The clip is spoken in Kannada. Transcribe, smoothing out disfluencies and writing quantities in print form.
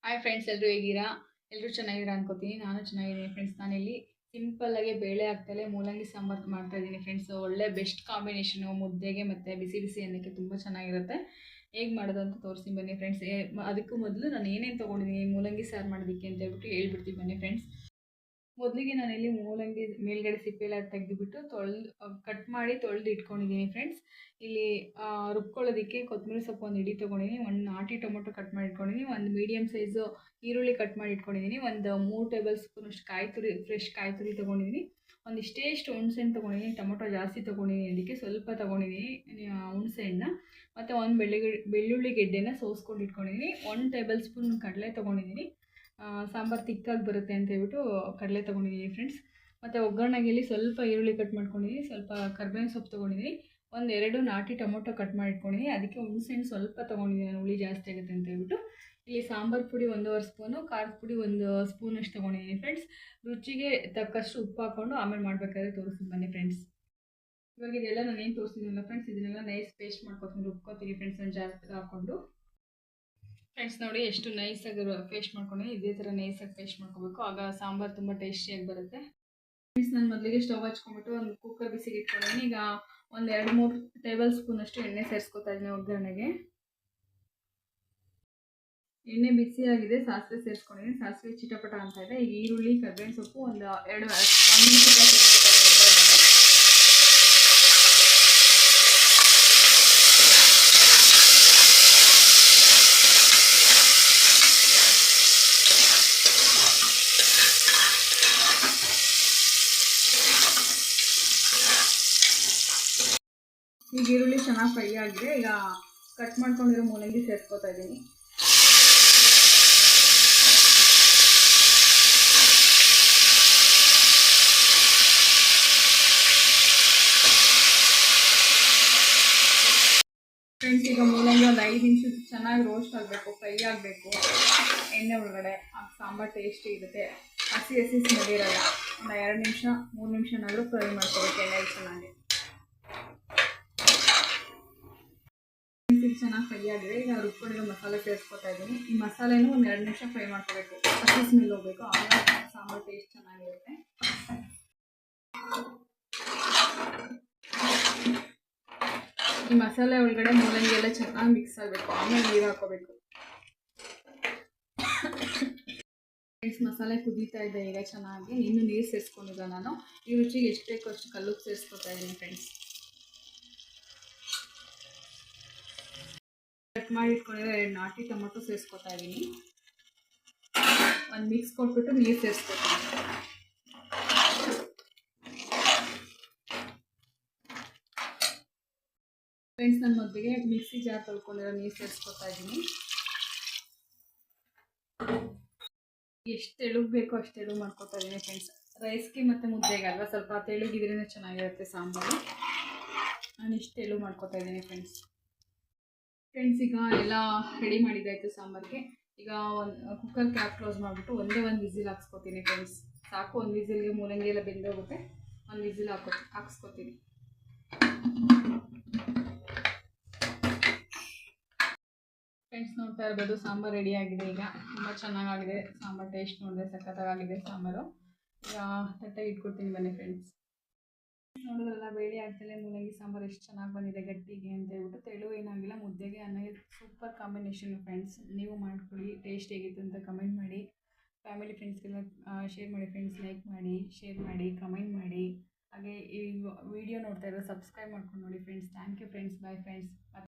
ಹಾಯ್ ಫ್ರೆಂಡ್ಸ್, ಎಲ್ಲರೂ ಹೇಗಿರಾ? ಎಲ್ಲರೂ ಚೆನ್ನಾಗಿದ್ದೀರಾ ಅನ್ಕೋತೀನಿ. ನಾನು ಚೆನ್ನಾಗಿದ್ದೀನಿ ಫ್ರೆಂಡ್ಸ್. ನಾನಿಲ್ಲಿ ಸಿಂಪಲ್ಲಾಗಿ ಬೇಳೆ ಹಾಕ್ತಲೇ ಮೂಲಂಗಿ ಸಾಂಬಾರು ಮಾಡ್ತಾಯಿದ್ದೀನಿ ಫ್ರೆಂಡ್ಸ್. ಒಳ್ಳೆ ಬೆಸ್ಟ್ ಕಾಂಬಿನೇಷನು ಮುದ್ದೆಗೆ ಮತ್ತು ಬಿಸಿ ಬಿಸಿ ಅನ್ನಕ್ಕೆ ತುಂಬ ಚೆನ್ನಾಗಿರುತ್ತೆ. ಹೇಗೆ ಮಾಡೋದು ಅಂತ ತೋರಿಸ್ತೀನಿ ಬನ್ನಿ ಫ್ರೆಂಡ್ಸ್. ಅದಕ್ಕೂ ಮೊದಲು ನಾನು ಏನೇನು ತೊಗೊಂಡಿದ್ದೀನಿ ಮೂಲಂಗಿ ಸಾರು ಮಾಡೋದಕ್ಕೆ ಅಂತ ಹೇಳ್ಬಿಟ್ಟು ಹೇಳ್ಬಿಡ್ತೀನಿ ಬನ್ನಿ ಫ್ರೆಂಡ್ಸ್. ಮೊದಲಿಗೆ ನಾನಿಲ್ಲಿ ಮೂಲಂಗಿ ಮೇಲ್ಗಡೆ ಸಿಪ್ಪೆಲ್ಲ ತೆಗೆದುಬಿಟ್ಟು ಕಟ್ ಮಾಡಿ ತೊಳೆದು ಇಟ್ಕೊಂಡಿದ್ದೀನಿ ಫ್ರೆಂಡ್ಸ್. ಇಲ್ಲಿ ರುಬ್ಕೊಳ್ಳೋದಕ್ಕೆ ಕೊತ್ತಂಬರಿ ಸೊಪ್ಪು ಒಂದು ಹಿಡಿ ತೊಗೊಂಡಿದ್ದೀನಿ, ಒಂದು ನಾಟಿ ಟೊಮೊಟೊ ಕಟ್ ಮಾಡಿ ಇಟ್ಕೊಂಡಿದ್ದೀನಿ, ಒಂದು ಮೀಡಿಯಮ್ ಸೈಜು ಈರುಳ್ಳಿ ಕಟ್ ಮಾಡಿ ಇಟ್ಕೊಂಡಿದ್ದೀನಿ, ಒಂದು 3 ಟೇಬಲ್ ಸ್ಪೂನಷ್ಟು ಫ್ರೆಶ್ ಕಾಯಿ ತುರಿ ತೊಗೊಂಡಿದ್ದೀನಿ, ಒಂದಿಷ್ಟೇಷ್ಟು ಹುಣಸೆಹಣ್ಣು ತೊಗೊಂಡಿದ್ದೀನಿ. ಟೊಮೊಟೊ ಜಾಸ್ತಿ ತೊಗೊಂಡಿದ್ದೀನಿ, ಅದಕ್ಕೆ ಸ್ವಲ್ಪ ತೊಗೊಂಡಿದ್ದೀನಿ ಹುಣಸೆಹಣ್ಣು, ಮತ್ತು ಒಂದು ಬೆಳ್ಳುಳ್ಳಿ ಗೆಡ್ಡೆನ ಸೋಸ್ಕೊಂಡು ಇಟ್ಕೊಂಡಿದ್ದೀನಿ, 1 ಟೇಬಲ್ ಸ್ಪೂನ್ ಕಡಲೆ ತೊಗೊಂಡಿದ್ದೀನಿ. ಸಾಂಬಾರು ತಿಕ್ಕಾಗಿ ಬರುತ್ತೆ ಅಂತ ಹೇಳ್ಬಿಟ್ಟು ಕಡಲೆ ತೊಗೊಂಡಿದ್ದೀನಿ ಫ್ರೆಂಡ್ಸ್. ಮತ್ತು ಒಗ್ಗರಣೆಗೆ ಸ್ವಲ್ಪ ಈರುಳ್ಳಿ ಕಟ್ ಮಾಡ್ಕೊಂಡಿದ್ದೀನಿ, ಸ್ವಲ್ಪ ಕರ್ಬೇವಿನ ಸೊಪ್ಪು ತೊಗೊಂಡಿದ್ದೀನಿ, 1-2 ನಾಟಿ ಟೊಮೊಟೊ ಕಟ್ ಮಾಡಿ ಇಟ್ಕೊಂಡಿದ್ದೀನಿ. ಅದಕ್ಕೆ ಹುಣಸೆಹಣ್ಣು ಸ್ವಲ್ಪ ತೊಗೊಂಡಿದ್ದೀನಿ, ನಾನು ಹುಳಿ ಜಾಸ್ತಿ ಆಗುತ್ತೆ ಅಂತ ಹೇಳ್ಬಿಟ್ಟು. ಇಲ್ಲಿ ಸಾಂಬಾರು ಪುಡಿ 1.5 ಸ್ಪೂನು, ಖಾರದ ಪುಡಿ 1 ಸ್ಪೂನಷ್ಟು ತೊಗೊಂಡಿದ್ದೀನಿ ಫ್ರೆಂಡ್ಸ್. ರುಚಿಗೆ ತಕ್ಕಷ್ಟು ಉಪ್ಪು ಹಾಕ್ಕೊಂಡು ಆಮೇಲೆ ಮಾಡಬೇಕಾದ್ರೆ ತೋರಿಸ್ತೀನಿ ಬನ್ನಿ ಫ್ರೆಂಡ್ಸ್. ಇವಾಗ ಇದೆಲ್ಲ ನಾನು ಏನು ತೋರಿಸ್ತಿದ್ದೀನಲ್ಲ ಫ್ರೆಂಡ್ಸ್, ಇದನ್ನೆಲ್ಲ ನೈಸ್ ಪೇಸ್ಟ್ ಮಾಡ್ಕೊತೀನಿ, ರುಬ್ಕೊತೀನಿ ಫ್ರೆಂಡ್ಸ್, ಒಂದು ಜಾಗಕ್ಕೆ ಹಾಕ್ಕೊಂಡು. ಫ್ರೆಂಡ್ಸ್ ನೋಡಿ ಎಷ್ಟು ನೈಸಾಗಿ ಪೇಸ್ಟ್ ಮಾಡ್ಕೊಂಡಿದ್ದೀನಿ. ಇದೇ ಥರ ನೈಸಾಗಿ ಪೇಸ್ಟ್ ಮಾಡ್ಕೋಬೇಕು, ಆಗ ಸಾಂಬಾರು ತುಂಬ ಟೇಸ್ಟಿಯಾಗಿ ಬರುತ್ತೆ ಫ್ರೆಂಡ್ಸ್. ನಾನು ಮೊದಲಿಗೆ ಸ್ಟವ್ ಹಚ್ಕೊಂಡ್ಬಿಟ್ಟು ಒಂದು ಕುಕ್ಕರ್ ಬಿಸಿಗೆ ಇಟ್ಕೊಂಡಿದ್ದೀನಿ. ಈಗ ಒಂದು 2-3 ಟೇಬಲ್ ಸ್ಪೂನಷ್ಟು ಎಣ್ಣೆ ಸೇರಿಸ್ಕೊತಾ ಇದ್ದೀನಿ ಒಗ್ಗರಣೆಗೆ. ಎಣ್ಣೆ ಬಿಸಿಯಾಗಿದೆ, ಸಾಸಿವೆ ಸೇರಿಸ್ಕೊಂಡಿದ್ದೀನಿ. ಸಾಸಿವೆ ಚಿಟಪಟ ಅಂತ ಇದೆ. ಈಗ ಈರುಳ್ಳಿ, ಕರ್ಬೇವಿನ ಸೊಪ್ಪು ಒಂದು ನಿಮಿಷ ಈಗ ಈರುಳ್ಳಿ ಚೆನ್ನಾಗಿ ಫ್ರೈ ಆಗಿದೆ. ಈಗ ಕಟ್ ಮಾಡ್ಕೊಂಡಿರೋ ಮೂಲಂಗಿ ಸೇರಿಸ್ಕೊತಾ ಇದ್ದೀನಿ. ಫ್ರೆಂಡ್ಸ್, ಈಗ ಮೂಲಂಗಿ ಒಂದು 5 ನಿಮಿಷ ಚೆನ್ನಾಗಿ ರೋಸ್ಟ್ ಆಗಬೇಕು, ಫ್ರೈ ಆಗಬೇಕು ಎಣ್ಣೆ ಒಳಗಡೆ. ಆ ಸಾಂಬಾರು ಟೇಸ್ಟಿ ಇರುತ್ತೆ, ಹಸಿ ಸ್ಮೆಲ್ ಇರೋಲ್ಲ. ಒಂದು 2 ನಿಮಿಷ 3 ನಿಮಿಷನಾದರೂ ಫ್ರೈ ಮಾಡ್ಕೋಬೇಕು ಎಣ್ಣೆ ಚೆನ್ನಾಗಿ. ಚೆನ್ನಾಗಿ ಫ್ರೈ ಆಗಿದೆ. ಈಗ ರುಬ್ಕೊಂಡಿರೋ ಮಸಾಲೆ ಸೇರಿಸ್ಕೊತಾ ಇದ್ದೀನಿ. ಈ ಮಸಾಲೆನೂ ಒಂದು 2 ನಿಮಿಷ ಫ್ರೈ ಮಾಡ್ಕೋಬೇಕು, ಹಸಿ ಸ್ಮೆಲ್ ಹೋಗಬೇಕು, ಆಗ ಸಾಂಬಾರು ಟೇಸ್ಟ್ ಚೆನ್ನಾಗಿರುತ್ತೆ. ಈ ಮಸಾಲೆ ಒಳಗಡೆ ಮೂಲಂಗಿ ಎಲ್ಲ ಚೆನ್ನಾಗಿ ಮಿಕ್ಸ್ ಆಗಬೇಕು, ಆಮೇಲೆ ನೀರು ಹಾಕೋಬೇಕು ಫ್ರೆಂಡ್ಸ್. ಮಸಾಲೆ ಕುದೀತಾ ಇದೆ ಈಗ ಚೆನ್ನಾಗಿ, ಇನ್ನೂ ನೀರು ಸೇರಿಸ್ಕೊಂಡಿಲ್ಲ ನಾನು. ಈ ರುಚಿಗೆ ಎಷ್ಟು ಬೇಕೋ ಅಷ್ಟು ಕಲ್ಲುಪ್ಪು ಸೇರಿಸ್ಕೊತಾ ಇದ್ದೀನಿ ಫ್ರೆಂಡ್ಸ್. ಕಟ್ ಮಾಡಿ ಇಟ್ಕೊಂಡಿರೋ 2 ನಾಟಿ ಟೊಮೊಟೊ ಸೇರಿಸ್ಕೊತಾ ಇದ್ದೀನಿ. ಒಂದು ಮಿಕ್ಸ್ ಕೊಟ್ಬಿಟ್ಟು ನೀರು ಸೇರಿಸ್ಕೊತೀನಿ ಫ್ರೆಂಡ್ಸ್. ನನ್ನ ಮೊದಲಿಗೆ ಮಿಕ್ಸಿ ಜಾರ್ ತೊಳ್ಕೊಂಡಿರೋ ನೀರು ಸೇರಿಸ್ಕೊತಾ ಇದ್ದೀನಿ. ಎಷ್ಟು ತೆಳುಗೆ ಬೇಕೋ ಅಷ್ಟು ತೆಳು ಮಾಡ್ಕೊತಾ ಇದ್ದೀನಿ ಫ್ರೆಂಡ್ಸ್. ರೈಸ್ಗೆ ಮತ್ತು ಮುದ್ದೆಗೆ ಅಲ್ವಾ, ಸ್ವಲ್ಪ ತೆಳುಗಿದ್ರೇ ಚೆನ್ನಾಗಿರುತ್ತೆ ಸಾಂಬಾರು. ನಾನು ಇಷ್ಟು ತೆಳು ಮಾಡ್ಕೊತಾ ಇದ್ದೀನಿ ಫ್ರೆಂಡ್ಸ್. ಈಗ ಎಲ್ಲ ರೆಡಿ ಮಾಡಿದ್ದಾಯಿತು ಸಾಂಬಾರಿಗೆ. ಈಗ ಒಂದು ಕುಕ್ಕರ್ ಕ್ಯಾಪ್ ಕ್ಲೋಸ್ ಮಾಡಿಬಿಟ್ಟು ಒಂದೇ ಒಂದು ವಿಸಿಲ್ ಹಾಕ್ಸ್ಕೊತೀನಿ ಫ್ರೆಂಡ್ಸ್. ಸಾಕು, ಒಂದು ವಿಸಿಲ್ಗೆ ಮೂಲಂಗಿ ಎಲ್ಲ ಬೆಂದೋಗುತ್ತೆ. ಒಂದು ವಿಸಿಲ್ ಹಾಕ್ಸ್ಕೊತೀನಿ ಫ್ರೆಂಡ್ಸ್. ನೋಡ್ತಾ ಇರ್ಬೋದು, ಸಾಂಬಾರು ರೆಡಿ ಆಗಿದೆ. ಈಗ ತುಂಬ ಚೆನ್ನಾಗಾಗಿದೆ ಸಾಂಬಾರು. ಟೇಸ್ಟ್ ನೋಡಿದ್ರೆ ಸಖತ್ತಾಗಿದೆ ಸಾಂಬಾರು. ಈಗ ತಟ್ಟೆಗೆ ಇಟ್ಕೊಡ್ತೀನಿ ಬನ್ನಿ ಫ್ರೆಂಡ್ಸ್. ನೋಡಿದ್ರಲ್ಲ, ಬೇಳೆ ಆಗ್ತಲೇ ಮೂಲಂಗಿ ಸಾಂಬಾರು ಎಷ್ಟು ಚೆನ್ನಾಗಿ ಬಂದಿದೆ ಗಟ್ಟಿಗೆ ಅಂತ ಹೇಳ್ಬಿಟ್ಟು. ತೆಳು ಏನಾಗಿಲ್ಲ, ಮುದ್ದೆಗೆ ಅನ್ನಗೆ ಸೂಪರ್ ಕಾಂಬಿನೇಷನ್ ಫ್ರೆಂಡ್ಸ್. ನೀವು ಮಾಡ್ಕೊಳ್ಳಿ, ಟೇಸ್ಟ್ ಹೇಗಿತ್ತು ಅಂತ ಕಮೆಂಟ್ ಮಾಡಿ. ಫ್ಯಾಮಿಲಿ ಫ್ರೆಂಡ್ಸ್ಗೆಲ್ಲ ಶೇರ್ ಮಾಡಿ ಫ್ರೆಂಡ್ಸ್. ಲೈಕ್ ಮಾಡಿ, ಶೇರ್ ಮಾಡಿ, ಕಮೆಂಟ್ ಮಾಡಿ. ಹಾಗೆ ಈ ವಿಡಿಯೋ ನೋಡ್ತಾ ಇರೋ ಸಬ್ಸ್ಕ್ರೈಬ್ ಮಾಡ್ಕೊಂಡು ನೋಡಿ friends. Thank you friends. Bye friends.